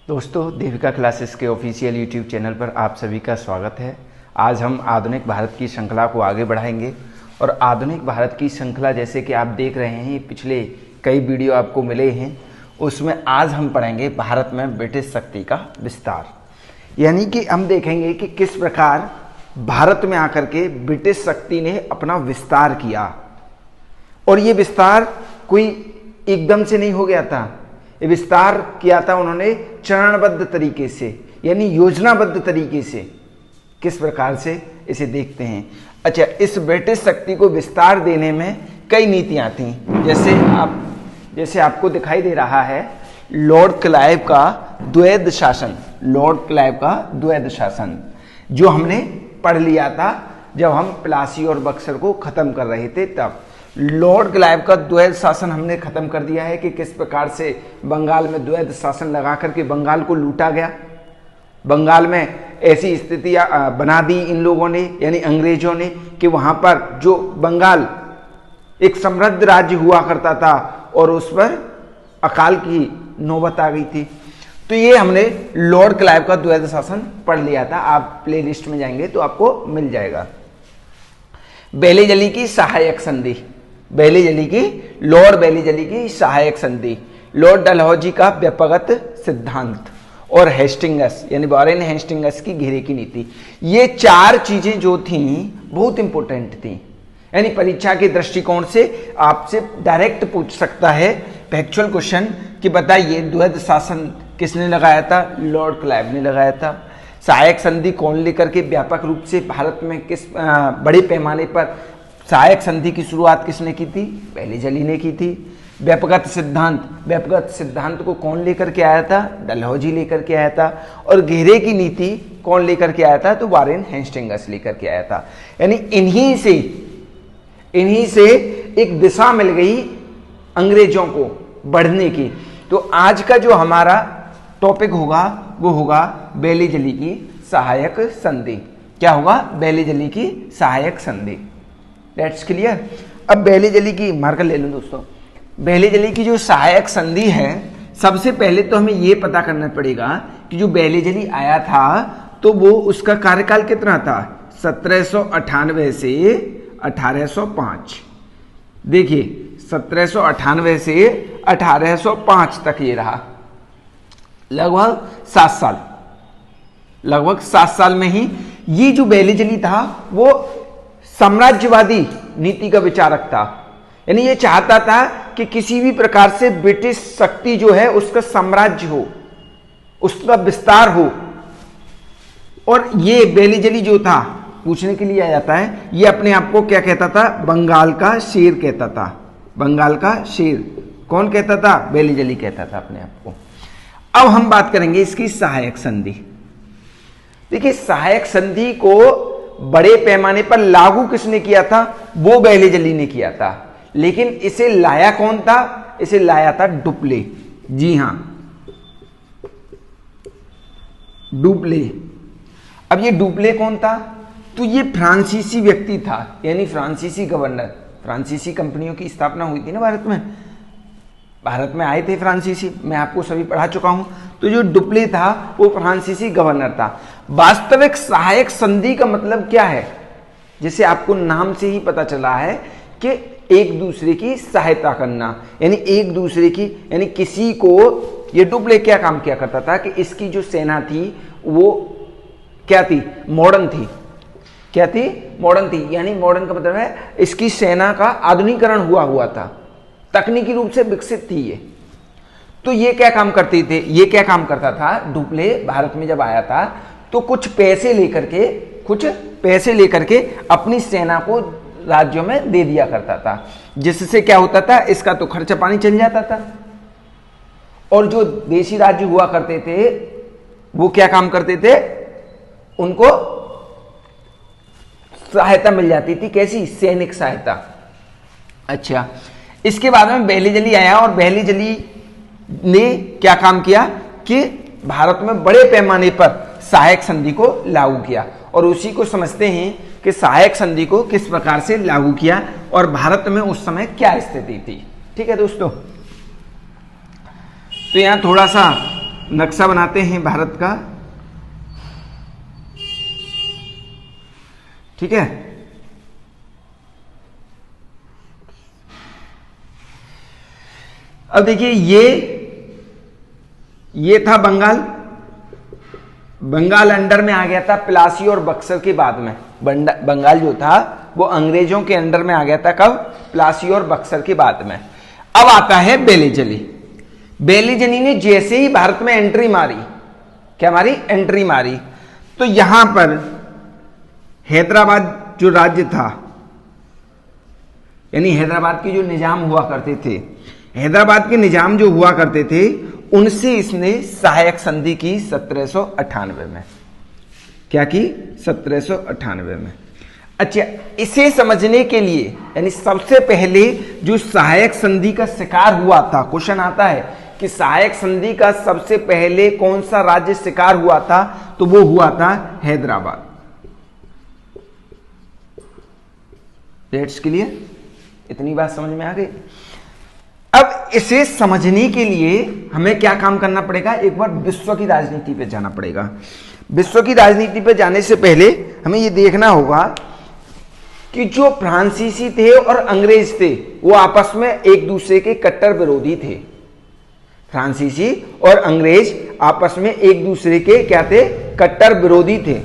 दोस्तों, देविका क्लासेस के official YouTube channel पर आप सभी का स्वागत है। आज हम आधुनिक भारत की श्रृंखला को आगे बढ़ाएंगे और आधुनिक भारत की श्रृंखला जैसे कि आप देख रहे हैं, पिछले कई वीडियो आपको मिले हैं, उसमें आज हम पढ़ेंगे भारत में ब्रिटिश शक्ति का विस्तार। यानी कि हम देखेंगे कि किस प्रकार भारत में आकर के ब्रिटिश शक्ति ने अपना विस्तार किया। और ये विस्तार कोई एकदम से नहीं हो गया था, ये विस्तार किया था उन्होंने चरणबद्ध तरीके से, यानी योजनाबद्ध तरीके से। किस प्रकार से इसे देखते हैं। अच्छा, इस ब्रिटिश शक्ति को विस्तार देने में कई नीतियां थी। जैसे आपको दिखाई दे रहा है लॉर्ड क्लाइव का द्वैध शासन, लॉर्ड क्लाइव का द्वैध शासन जो हमने पढ़ लिया था जब हम प्लासी और बक्सर को खत्म कर रहे थे। तब लॉर्ड क्लाइव का द्वैध शासन हमने खत्म कर दिया है कि किस प्रकार से बंगाल में द्वैध शासन लगा करके बंगाल को लूटा गया। बंगाल में ऐसी स्थितियां बना दी इन लोगों ने, यानी अंग्रेजों ने, कि वहां पर जो बंगाल एक समृद्ध राज्य हुआ करता था और उस पर अकाल की नौबत आ गई थी। तो ये हमने लॉर्ड क्लाइव का द्वैध शासन पढ़ लिया था। आप प्ले लिस्ट में जाएंगे तो आपको मिल जाएगा। बेलीजली की सहायक संधि, लॉर्ड बेलीजली की सहायक संधि, लॉर्ड डलहौजी का व्यापकगत सिद्धांत और हेस्टिंगस यानी वॉरेन हेस्टिंगस की घेरे की नीति। ये चार चीजें जो थी बहुत इंपॉर्टेंट थी। यानी परीक्षा के दृष्टिकोण से आपसे डायरेक्ट पूछ सकता है फैक्चुअल क्वेश्चन कि बताइए द्वैध शासन किसने लगाया था? लॉर्ड क्लाइव ने लगाया था। सहायक संधि कौन लेकर के व्यापक रूप से भारत में किस बड़े पैमाने पर सहायक संधि की शुरुआत किसने की थी? बेलीजली ने की थी। व्यापकगत सिद्धांत को कौन लेकर के आया था? डलहौजी लेकर के आया था। और घेरे की नीति कौन लेकर के आया था? तो वॉरेन हेस्टिंगस लेकर के आया था। यानी इन्हीं से एक दिशा मिल गई अंग्रेजों को बढ़ने की। तो आज का जो हमारा टॉपिक होगा वो होगा बेलीजली की सहायक संधि। क्या होगा? बेलीजली की सहायक संधि। That's clear. अब बेलीजली की मार्कर ले लो दोस्तों। बेलीजली की जो सहायक संधि है, सबसे पहले तो हमें यह पता करना पड़ेगा कि जो बेलीजली आया था तो वो उसका कार्यकाल कितना था? 1798 से 1805। देखिए 1798 से 1805 तक ये रहा, लगभग 7 साल में ही ये जो बेलीजली था वो साम्राज्यवादी नीति का विचारक था। यानी ये चाहता था कि किसी भी प्रकार से ब्रिटिश शक्ति जो है उसका साम्राज्य हो, उसका विस्तार हो। और ये बेलीजली जो था, पूछने के लिए आ जाता है, ये अपने आप को क्या कहता था? बंगाल का शेर कहता था। बंगाल का शेर कौन कहता था? बेलीजली कहता था अपने आप को। अब हम बात करेंगे इसकी सहायक संधि। देखिए सहायक संधि को बड़े पैमाने पर लागू किसने किया था? वो बेलीजली ने किया था। लेकिन इसे लाया कौन था? इसे लाया था डुप्ले। जी हां, डुप्ले। अब ये डुप्ले कौन था? तो ये फ्रांसीसी व्यक्ति था, यानी फ्रांसीसी गवर्नर। फ्रांसीसी कंपनियों की स्थापना हुई थी ना भारत में आए थे फ्रांसीसी, मैं आपको सभी पढ़ा चुका हूं। तो जो डुप्ले था वो फ्रांसीसी गवर्नर था। वास्तविक सहायक संधि का मतलब क्या है? जैसे आपको नाम से ही पता चला है कि एक दूसरे की सहायता करना, यानी एक दूसरे की, यानी किसी को, ये डुप्ले क्या काम किया करता था कि इसकी जो सेना थी वो क्या थी? मॉडर्न थी। क्या थी? मॉडर्न थी। यानी मॉडर्न का मतलब है इसकी सेना का आधुनिकीकरण हुआ था, तकनीकी रूप से विकसित थी ये। तो ये क्या काम करते थे? ये क्या काम करता था? डुप्ले भारत में जब आया था तो कुछ पैसे लेकर के अपनी सेना को राज्यों में दे दिया करता था, जिससे क्या होता था? इसका तो खर्चा पानी चल जाता था। और जो देशी राज्य हुआ करते थे वो क्या काम करते थे? उनको सहायता मिल जाती थी। कैसी? सैनिक सहायता। अच्छा, इसके बाद में बेलीजली आया और बेलीजली ने क्या काम किया कि भारत में बड़े पैमाने पर सहायक संधि को लागू किया। और उसी को समझते हैं कि सहायक संधि को किस प्रकार से लागू किया और भारत में उस समय क्या स्थिति थी। ठीक है दोस्तों, तो यहां थोड़ा सा नक्शा बनाते हैं भारत का, ठीक है। अब देखिए ये था बंगाल। बंगाल अंडर में आ गया था प्लासी और बक्सर के बाद में। बंगाल जो था वो अंग्रेजों के अंडर में आ गया था, कब? प्लासी और बक्सर के बाद में। अब आता है बेलीजली। बेलीजली ने जैसे ही भारत में एंट्री मारी, क्या मारी? एंट्री मारी, तो यहां पर हैदराबाद जो राज्य था, यानी हैदराबाद के जो निजाम हुआ करते थे, हैदराबाद के निजाम जो हुआ करते थे, उनसे इसने सहायक संधि की 1798 में। क्या की? 1798 में। अच्छा, इसे समझने के लिए, यानी सबसे पहले जो सहायक संधि का शिकार हुआ था, क्वेश्चन आता है कि सहायक संधि का सबसे पहले कौन सा राज्य शिकार हुआ था, तो वो हुआ था हैदराबाद। डेट्स के लिए इतनी बात समझ में आ गई। अब इसे समझने के लिए हमें क्या काम करना पड़ेगा? एक बार विश्व की राजनीति पे जाना पड़ेगा। विश्व की राजनीति पे जाने से पहले हमें यह देखना होगा कि जो फ्रांसीसी थे और अंग्रेज थे वो आपस में एक दूसरे के कट्टर विरोधी थे। फ्रांसीसी और अंग्रेज आपस में एक दूसरे के क्या थे? कट्टर विरोधी थे।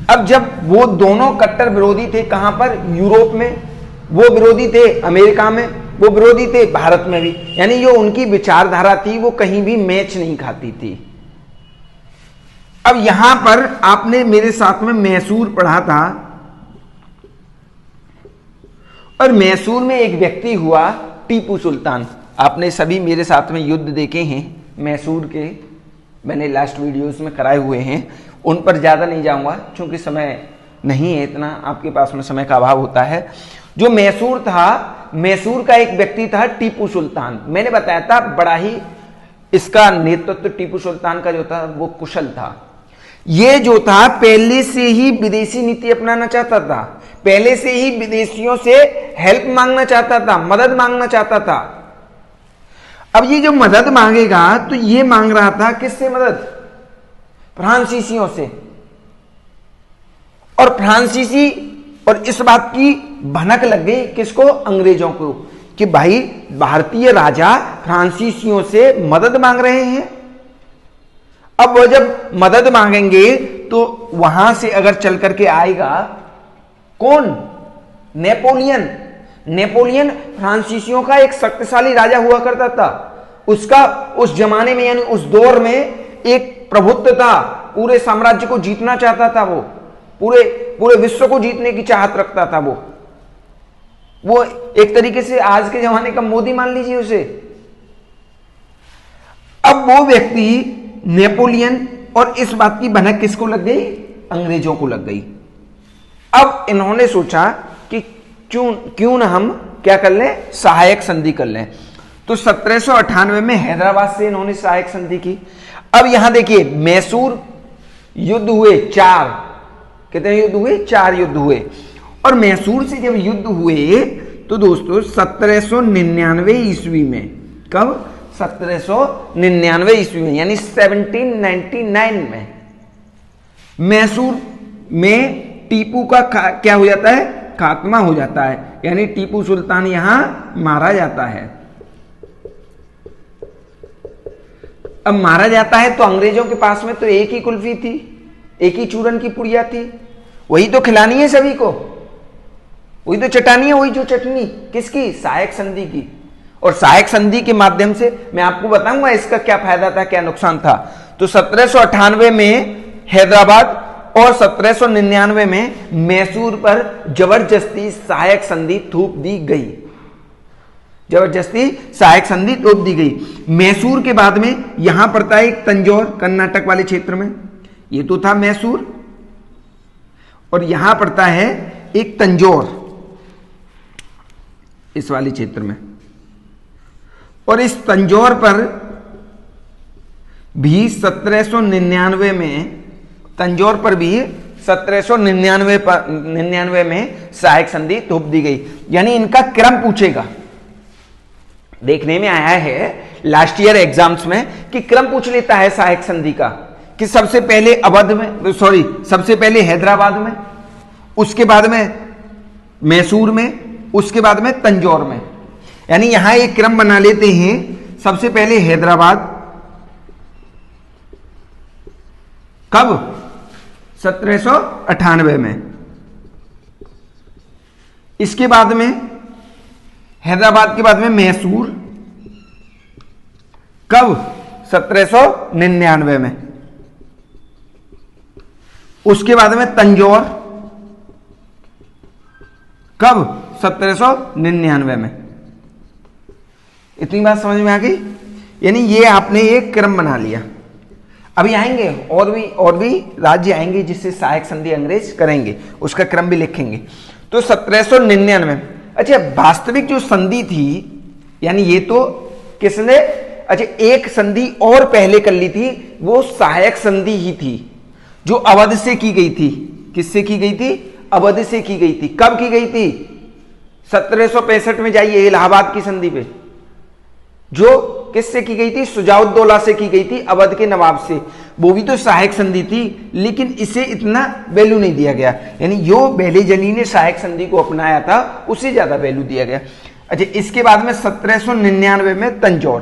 अब जब वो दोनों कट्टर विरोधी थे, कहां पर? यूरोप में वो विरोधी थे, अमेरिका में वो विरोधी थे, भारत में भी। यानी जो उनकी विचारधारा थी वो कहीं भी मैच नहीं खाती थी। अब यहां पर आपने मेरे साथ में मैसूर पढ़ा था, और मैसूर में एक व्यक्ति हुआ टीपू सुल्तान। आपने सभी मेरे साथ में युद्ध देखे हैं मैसूर के, मैंने लास्ट वीडियोस में कराए हुए हैं, उन पर ज्यादा नहीं जाऊंगा क्योंकि समय नहीं है इतना, आपके पास में समय का अभाव होता है। जो मैसूर था, मैसूर का एक व्यक्ति था टीपू सुल्तान। मैंने बताया था बड़ा ही इसका नेतृत्व टीपू सुल्तान का जो था वो कुशल था। ये जो था पहले से ही विदेशी नीति अपनाना चाहता था, पहले से ही विदेशियों से हेल्प मांगना चाहता था, मदद मांगना चाहता था। अब ये जो मदद मांगेगा तो ये मांग रहा था किससे मदद? फ्रांसीसियों से। और फ्रांसीसी, और इस बात की भनक लग गई किसको? अंग्रेजों को, कि भाई भारतीय राजा फ्रांसीसियों से मदद मांग रहे हैं। अब वो जब मदद मांगेंगे तो वहां से अगर चल करके आएगा कौन? नेपोलियन। नेपोलियन फ्रांसीसियों का एक शक्तिशाली राजा हुआ करता था। उसका उस जमाने में, यानी उस दौर में एक प्रभुत्व था, पूरे साम्राज्य को जीतना चाहता था। वो पूरे विश्व को जीतने की चाहत रखता था। वो एक तरीके से आज के जमाने का मोदी मान लीजिए उसे। अब वो व्यक्ति नेपोलियन, और इस बात की भनक किसको लग गई? अंग्रेजों को लग गई। अब इन्होंने सोचा कि क्यों ना हम क्या कर लें? सहायक संधि कर लें। तो 1798 में हैदराबाद से इन्होंने सहायक संधि की। अब यहां देखिए मैसूर युद्ध हुए 4, कितने युद्ध हुए? 4 युद्ध हुए। और मैसूर से जब युद्ध हुए तो दोस्तों 1799 ईस्वी में, कब? 1799 ईस्वी में, यानी 1799 में मैसूर में टीपू का क्या हो जाता है? खात्मा हो जाता है, यानी टीपू सुल्तान यहां मारा जाता है। अब मारा जाता है तो अंग्रेजों के पास में तो एक ही कुल्फी थी, एक ही चूरन की पुड़िया थी, वही तो खिलानी है सभी को, वही तो चटानी है, वही जो चटनी किसकी? सहायक संधि की। और सहायक संधि के माध्यम से मैं आपको बताऊंगा इसका क्या फायदा था, क्या नुकसान था। तो 1798 में हैदराबाद और 1799 में मैसूर पर जबरदस्ती सहायक संधि थोप दी गई। जबरदस्ती सहायक संधि थोप दी गई। मैसूर के बाद में यहां पड़ता है एक तंजौर, कर्नाटक वाले क्षेत्र में, ये तो था मैसूर, और यहां पड़ता है एक तंजौर इस वाले क्षेत्र में। और इस तंजौर पर भी 1799 में, तंजौर पर भी 1799 में सहायक संधि थोप दी गई। यानी इनका क्रम पूछेगा, देखने में आया है लास्ट ईयर एग्जाम्स में कि क्रम पूछ लेता है सहायक संधि का, कि सबसे पहले अवध में, सॉरी सबसे पहले हैदराबाद में, उसके बाद में मैसूर में, उसके बाद में तंजौर में। यानी यहां एक क्रम बना लेते हैं, सबसे पहले हैदराबाद, कब? 1798 में। इसके बाद में हैदराबाद के बाद में मैसूर, कब? 1799 में। उसके बाद में तंजौर, कब? 1799 में। इतनी बात समझ में आ गई? यानी ये आपने एक क्रम बना लिया। अभी आएंगे और भी राज्य आएंगे जिससे सहायक संधि अंग्रेज करेंगे, उसका क्रम भी लिखेंगे। तो 1799। अच्छा, वास्तविक जो संधि थी, यानी ये तो किसने, अच्छा एक संधि और पहले कर ली थी, वो सहायक संधि ही थी जो अवध से की गई थी। किससे की गई थी? अवध से की गई थी। कब की गई थी? 1765 में जाइए इलाहाबाद की संधि पे, जो किससे की गई थी? शुजाउद्दौला से की गई थी, अवध के नवाब से। वो भी तो सहायक संधि थी, लेकिन इसे इतना वैल्यू नहीं दिया गया। यानी जो बेलीजली ने सहायक संधि को अपनाया था उसे ज्यादा वैल्यू दिया गया। अच्छा, इसके बाद में 1799 में तंजौर।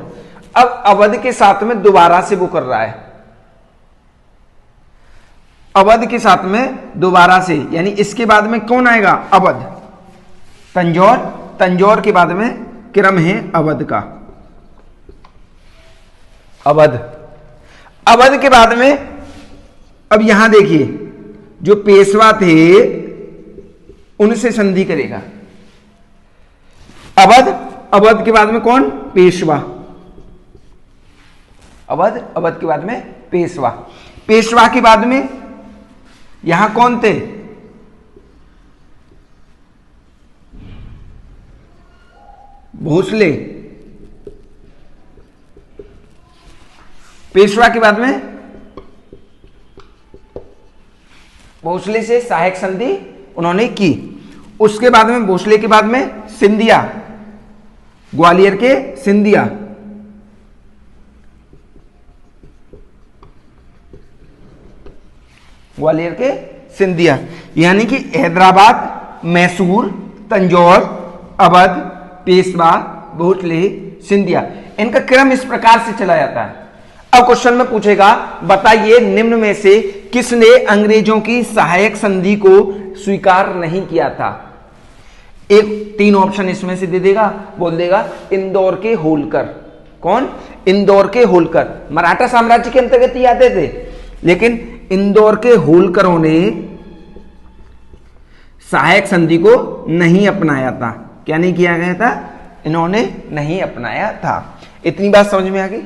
अब अवध के साथ में दोबारा से वो कर रहा है, अवध के साथ में दोबारा से, यानी इसके बाद में कौन आएगा? अवध, तंजौर, तंजौर के बाद में क्रम है अवध का। अवध, अवध के बाद में अब यहां देखिए जो पेशवा थे उनसे संधि करेगा। अवध, अवध के बाद में कौन? पेशवा। अवध, अवध के बाद में पेशवा। पेशवा के बाद में यहां कौन थे? भोसले। पेशवा के बाद में भोसले से सहायक संधि उन्होंने की। उसके बाद में भोसले के बाद में सिंधिया, ग्वालियर के सिंधिया। ग्वालियर के सिंधिया, यानी कि हैदराबाद, मैसूर, तंजौर, अवध, पेशवा, भोसले, सिंधिया, इनका क्रम इस प्रकार से चला जाता है। अब क्वेश्चन में पूछेगा, बताइए निम्न में से किसने अंग्रेजों की सहायक संधि को स्वीकार नहीं किया था? एक तीन ऑप्शन इसमें से दे देगा, बोल देगा इंदौर के होलकर। कौन? इंदौर के होलकर। मराठा साम्राज्य के अंतर्गत ही आते थे, लेकिन इंदौर के होलकरों ने सहायक संधि को नहीं अपनाया था। क्या नहीं किया गया था? इन्होंने नहीं अपनाया था। इतनी बात समझ में आ गई?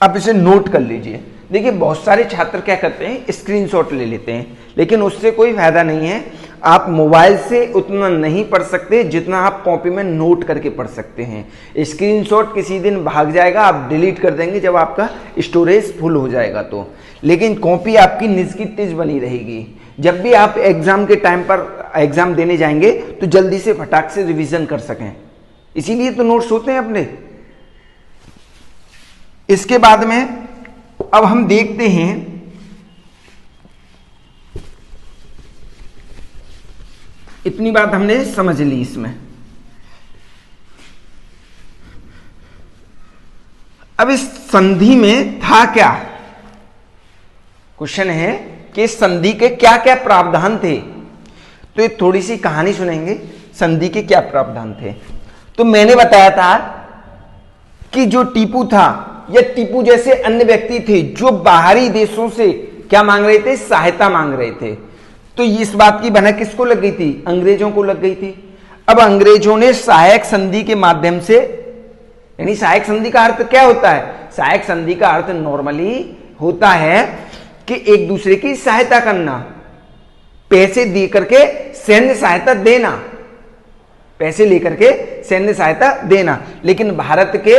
आप इसे नोट कर लीजिए। देखिए बहुत सारे छात्र क्या करते हैं, स्क्रीनशॉट ले लेते हैं, लेकिन उससे कोई फायदा नहीं है। आप मोबाइल से उतना नहीं पढ़ सकते जितना आप कॉपी में नोट करके पढ़ सकते हैं। स्क्रीनशॉट किसी दिन भाग जाएगा, आप डिलीट कर देंगे जब आपका स्टोरेज फुल हो जाएगा तो, लेकिन कॉपी आपकी निज की तिज बनी रहेगी। जब भी आप एग्जाम के टाइम पर एग्जाम देने जाएंगे तो जल्दी से फटाक से रिवीजन कर सकें, इसीलिए तो नोट्स होते हैं अपने। इसके बाद में अब हम देखते हैं इतनी बात हमने समझ ली इसमें। अब इस संधि में था क्या? क्वेश्चन है कि संधि के क्या क्या प्रावधान थे। तो ये थोड़ी सी कहानी सुनेंगे, संधि के क्या प्रावधान थे। तो मैंने बताया था कि जो टीपू था या टीपू जैसे अन्य व्यक्ति थे जो बाहरी देशों से क्या मांग रहे थे? सहायता मांग रहे थे। तो इस बात की भनक किसको लग गई थी? अंग्रेजों को लग गई थी। अब अंग्रेजों ने सहायक संधि के माध्यम से, यानी सहायक संधि का अर्थ क्या होता है? सहायक संधि का अर्थ नॉर्मली होता है कि एक दूसरे की सहायता करना, पैसे दे करके सैन्य सहायता देना, पैसे लेकर के सैन्य सहायता देना। लेकिन भारत के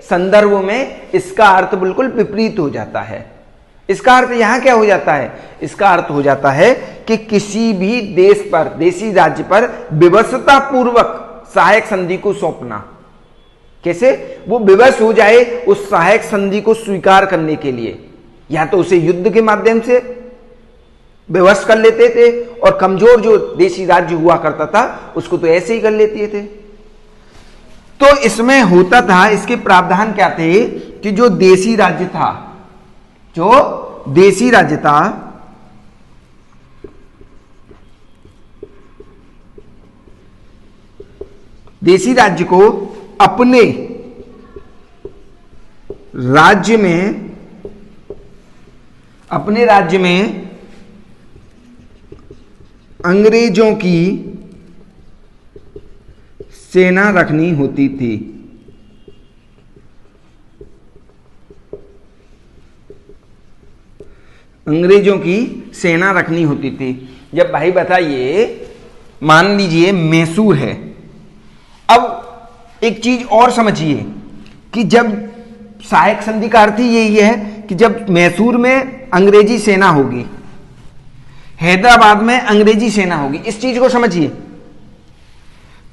संदर्भ में इसका अर्थ बिल्कुल विपरीत हो जाता है। इसका अर्थ यहां क्या हो जाता है? इसका अर्थ हो जाता है कि किसी भी देश पर, देशी राज्य पर विवशता पूर्वक सहायक संधि को सौंपना। कैसे? वो विवश हो जाए उस सहायक संधि को स्वीकार करने के लिए, या तो उसे युद्ध के माध्यम से विवश कर लेते थे, और कमजोर जो देशी राज्य हुआ करता था उसको तो ऐसे ही कर लेते थे। तो इसमें होता था, इसके प्रावधान क्या थे कि जो देशी राज्य था, जो देशी राज्य था, देशी राज्य को अपने राज्य में अंग्रेजों की सेना रखनी होती थी। अंग्रेजों की सेना रखनी होती थी। जब भाई बताइए, मान लीजिए मैसूर है। अब एक चीज और समझिए कि जब सहायक संधि का अर्थ ही यही है कि जब मैसूर में अंग्रेजी सेना होगी, हैदराबाद में अंग्रेजी सेना होगी, इस चीज को समझिए,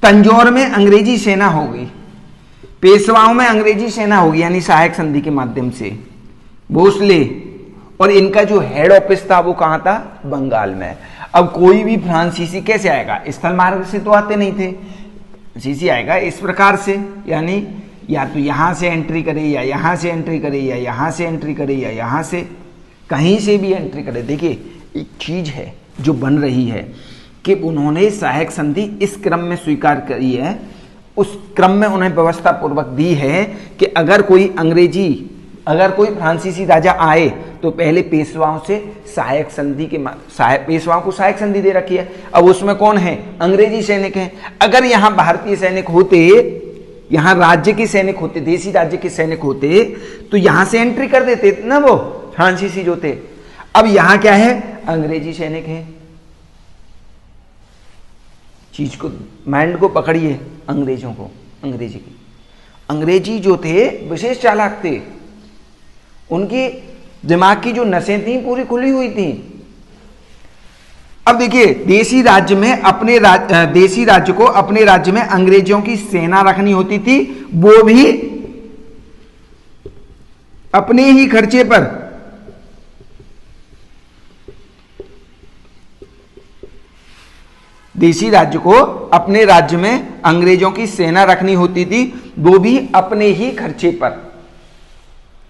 तंजौर में अंग्रेजी सेना होगी, पेशवाओं में अंग्रेजी सेना होगी, यानी सहायक संधि के माध्यम से, भोसले, और इनका जो हेड ऑफिस था वो कहां था? बंगाल में। अब कोई भी फ्रांसीसी कैसे आएगा? स्थल मार्ग से तो आते नहीं थे, फ्रांसीसी आएगा इस प्रकार से, यानी या तो यहां से एंट्री करे, या यहां से एंट्री करे, या यहां से एंट्री करे, या यहां से, कहीं से भी एंट्री करे। देखिए एक चीज है जो बन रही है कि उन्होंने सहायक संधि इस क्रम में स्वीकार करी है, उस क्रम में उन्हें व्यवस्था पूर्वक दी है कि अगर कोई फ्रांसीसी राजा आए तो पहले पेशवाओं से सहायक संधि के पेशवाओं को सहायक संधि दे रखी है। अब उसमें कौन है? अंग्रेजी सैनिक हैं। अगर यहां भारतीय सैनिक होते, यहां राज्य के सैनिक होते, देसी राज्य के सैनिक होते, तो यहां से एंट्री कर देते ना वो फ्रांसीसी जो थे। अब यहां क्या है? अंग्रेजी सैनिक है। चीज को, माइंड को पकड़िए, अंग्रेजों को, अंग्रेजी जो थे विशेष चालाक थे, उनकी दिमाग की जो नसें थी पूरी खुली हुई थी। अब देखिए, देशी राज्य को अपने राज्य में अंग्रेजों की सेना रखनी होती थी, वो भी अपने ही खर्चे पर। देशी राज्य को अपने राज्य में अंग्रेजों की सेना रखनी होती थी, वो भी अपने ही खर्चे पर,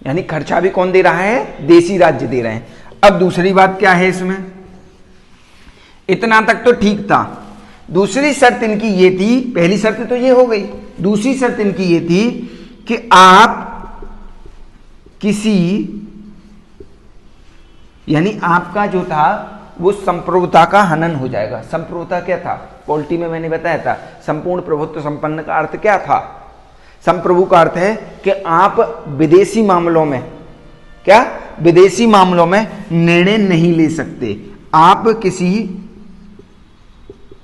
यानी खर्चा भी कौन दे रहा है? देशी राज्य दे रहे हैं। अब दूसरी बात क्या है इसमें? इतना तक तो ठीक था। दूसरी शर्त इनकी ये थी, पहली शर्त तो ये हो गई, दूसरी शर्त इनकी ये थी कि आप किसी, यानी आपका जो था वो संप्रभुता का हनन हो जाएगा। संप्रभुता क्या था? पॉलिटी में मैंने बताया था, संपूर्ण प्रभुत्व संपन्न का अर्थ क्या था? संप्रभु का अर्थ है कि आप विदेशी मामलों में, क्या? विदेशी मामलों में निर्णय नहीं ले सकते। आप किसी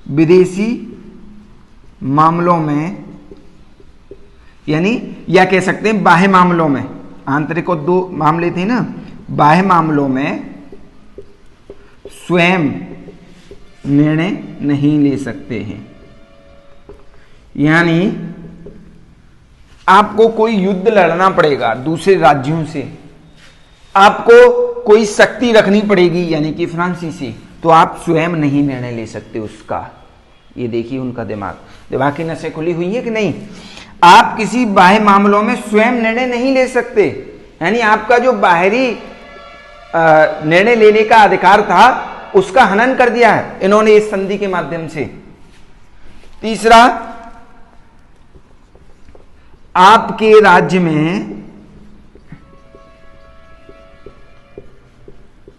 विदेशी मामलों में, यानी या कह सकते हैं बाह्य मामलों में, आंतरिक और दो मामले थे ना, बाह्य मामलों में स्वयं निर्णय नहीं ले सकते हैं। यानी आपको कोई युद्ध लड़ना पड़ेगा दूसरे राज्यों से, आपको कोई शक्ति रखनी पड़ेगी, यानी कि फ्रांसीसी, तो आप स्वयं नहीं निर्णय ले सकते उसका। ये देखिए उनका दिमाग की नसें खुली हुई है कि नहीं? आप किसी बाह्य मामलों में स्वयं निर्णय नहीं ले सकते, यानी आपका जो बाहरी निर्णय लेने का अधिकार था उसका हनन कर दिया है इन्होंने इस संधि के माध्यम से। तीसरा, आपके राज्य में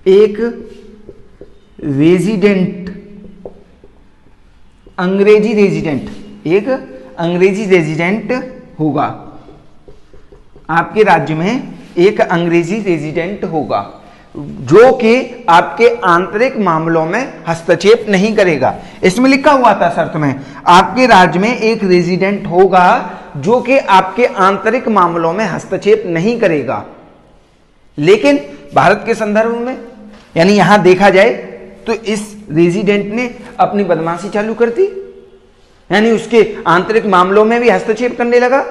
एक रेजिडेंट, अंग्रेजी रेजिडेंट, एक अंग्रेजी रेजिडेंट होगा। आपके राज्य में एक अंग्रेजी रेजिडेंट होगा जो कि आपके आंतरिक मामलों में हस्तक्षेप नहीं करेगा। इसमें लिखा हुआ था शर्त में, आपके राज्य में एक रेजिडेंट होगा जो कि आपके आंतरिक मामलों में हस्तक्षेप नहीं करेगा। लेकिन भारत के संदर्भ में, यानी यहां देखा जाए तो इस रेजिडेंट ने अपनी बदमाशी चालू कर दी, यानी उसके आंतरिक मामलों में भी हस्तक्षेप करने लगा।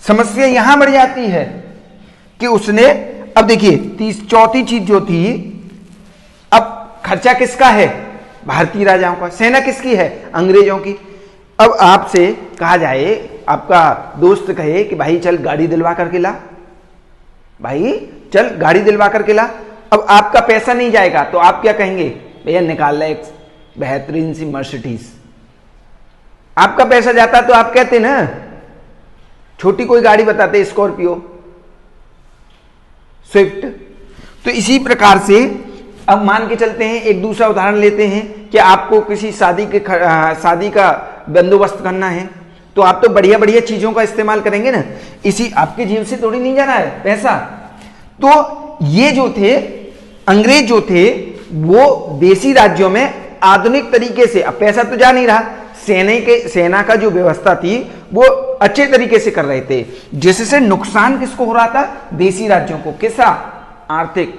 समस्या यहां बढ़ जाती है कि उसने, अब देखिए चौथी चीज जो थी, अब खर्चा किसका है? भारतीय राजाओं का। सेना किसकी है? अंग्रेजों की। अब आपसे कहा जाए, आपका दोस्त कहे कि भाई चल गाड़ी दिलवा करके ला, भाई चल गाड़ी दिलवा करके ला। अब आपका पैसा नहीं जाएगा तो आप क्या कहेंगे? भैया निकाल ला एक बेहतरीन सी मर्सिडीज। आपका पैसा जाता तो आप कहते ना, छोटी कोई गाड़ी बताते, स्कॉर्पियो, स्विफ्ट। तो इसी प्रकार से अब मान के चलते हैं, एक दूसरा उदाहरण लेते हैं कि आपको किसी शादी का बंदोबस्त करना है, तो आप तो बढ़िया बढ़िया चीजों का इस्तेमाल करेंगे ना। इसी आपके जेब से थोड़ी नहीं जा रहा है पैसा। तो ये जो थे अंग्रेज जो थे, वो देसी राज्यों में आधुनिक तरीके से, अब पैसा तो जा नहीं रहा, सेना का जो व्यवस्था थी वो अच्छे तरीके से कर रहे थे, जिससे नुकसान किसको हो रहा था? देसी राज्यों को। किसका? आर्थिक।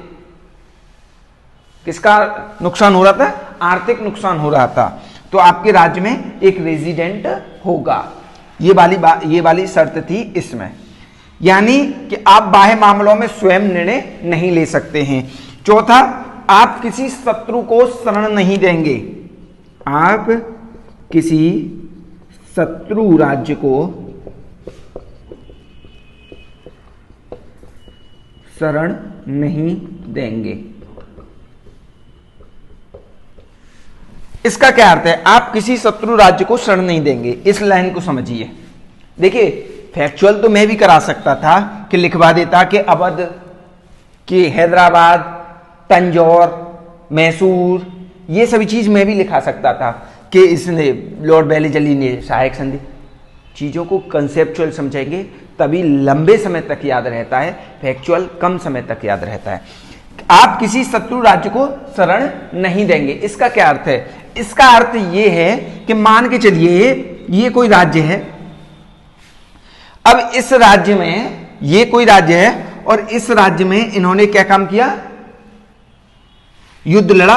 किसका नुकसान हो रहा था? आर्थिक नुकसान हो रहा था। तो आपके राज्य में एक रेजिडेंट होगा, ये वाली शर्त थी इसमें, यानी कि आप बाह्य मामलों में स्वयं निर्णय नहीं ले सकते हैं। चौथा, आप किसी शत्रु को शरण नहीं देंगे। आप किसी शत्रु राज्य को शरण नहीं देंगे। इसका क्या अर्थ है? आप किसी शत्रु राज्य को शरण नहीं देंगे। इस लाइन को समझिए। देखिए, फैक्चुअल तो मैं भी करा सकता था कि लिखवा देता कि अवध, कि हैदराबाद, तंजौर, मैसूर, ये सभी चीज मैं भी लिखा सकता था कि इसने लॉर्ड बेलीजली ने सहायक संधि। चीजों को कंसेप्चुअल समझेंगे तभी लंबे समय तक याद रहता है, फैक्चुअल कम समय तक याद रहता है। आप किसी शत्रु राज्य को शरण नहीं देंगे। इसका क्या अर्थ है? इसका अर्थ यह है कि मान के चलिए ये कोई राज्य है, अब इस राज्य में, ये कोई राज्य है और इस राज्य में इन्होंने क्या काम किया? युद्ध लड़ा।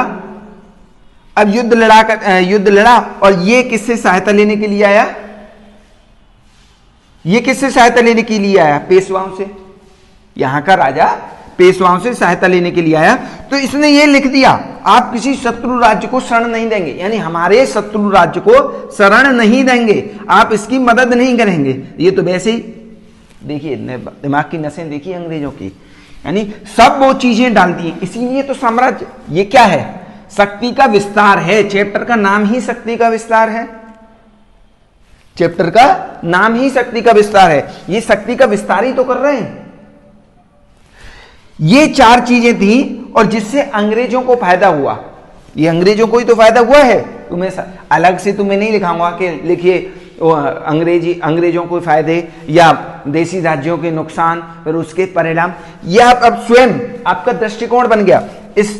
अब युद्ध लड़ा और ये किससे सहायता लेने के लिए आया? ये किससे सहायता लेने के लिए आया? पेशवाओं से। यहां का राजा पेशवाओं से सहायता लेने के लिए आया। तो इसने ये लिख दिया, आप किसी शत्रु राज्य को शरण नहीं देंगे, यानी हमारे शत्रु राज्य को शरण नहीं देंगे, आप इसकी मदद नहीं करेंगे। ये तो वैसे ही देखिए, दिमाग की नसें देखिए अंग्रेजों की, यानी सब वो चीजें डाल दी। इसीलिए तो साम्राज्य, ये क्या है? शक्ति का विस्तार है। चैप्टर का नाम ही शक्ति का विस्तार है। चैप्टर का नाम ही शक्ति का विस्तार है। ये शक्ति का विस्तार ही तो कर रहे हैं। ये चार चीजें थी और जिससे अंग्रेजों को फायदा हुआ। ये अंग्रेजों को ही तो फायदा हुआ है। तुम्हें अलग से तुम्हें नहीं लिखाऊंगा कि लिखिए अंग्रेजों को फायदे या देसी राज्यों के नुकसान, फिर उसके परिणाम। यह अब स्वयं आपका दृष्टिकोण बन गया। इस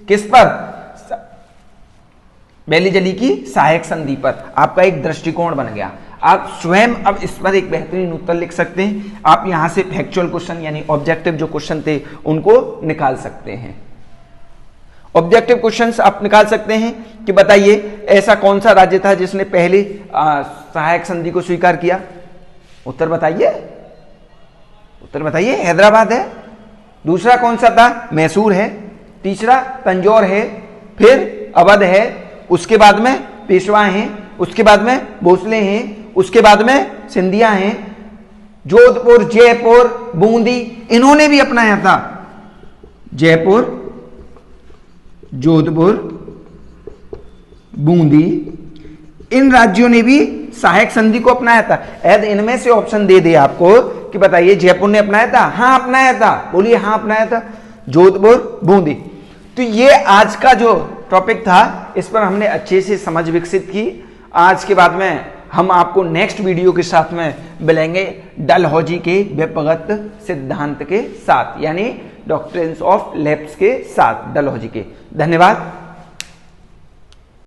किस पर? बेलीजली की सहायक संधि पर आपका एक दृष्टिकोण बन गया। आप स्वयं अब इस पर एक बेहतरीन उत्तर लिख सकते हैं। आप यहां से फैक्चुअल क्वेश्चन यानी ऑब्जेक्टिव जो क्वेश्चन थे उनको निकाल सकते हैं। ऑब्जेक्टिव क्वेश्चंस आप निकाल सकते हैं कि बताइए ऐसा कौन सा राज्य था जिसने पहले सहायक संधि को स्वीकार किया? उत्तर बताइए, उत्तर बताइए। हैदराबाद है। दूसरा कौन सा था? मैसूर है। तीसरा तंजौर है। फिर अवध है। उसके बाद में पेशवा हैं। उसके बाद में भोसले हैं। उसके बाद में सिंधिया हैं। जोधपुर, जयपुर, बूंदी, इन्होंने भी अपनाया था। जयपुर, जोधपुर, बूंदी, इन राज्यों ने भी सहायक संधि को अपनाया था। यदि इनमें से ऑप्शन दे दे आपको कि बताइए जयपुर ने अपनाया था? हाँ अपनाया था। बोलिए हाँ अपनाया था। जोधपुर, बूंदी। तो ये आज का जो टॉपिक था, इस पर हमने अच्छे से समझ विकसित की। आज के बाद में हम आपको नेक्स्ट वीडियो के साथ में मिलेंगे डलहौजी के व्यपगत सिद्धांत के साथ, यानी डॉक्ट्रिन्स ऑफ लैप्स के साथ, डलहौजी के। धन्यवाद।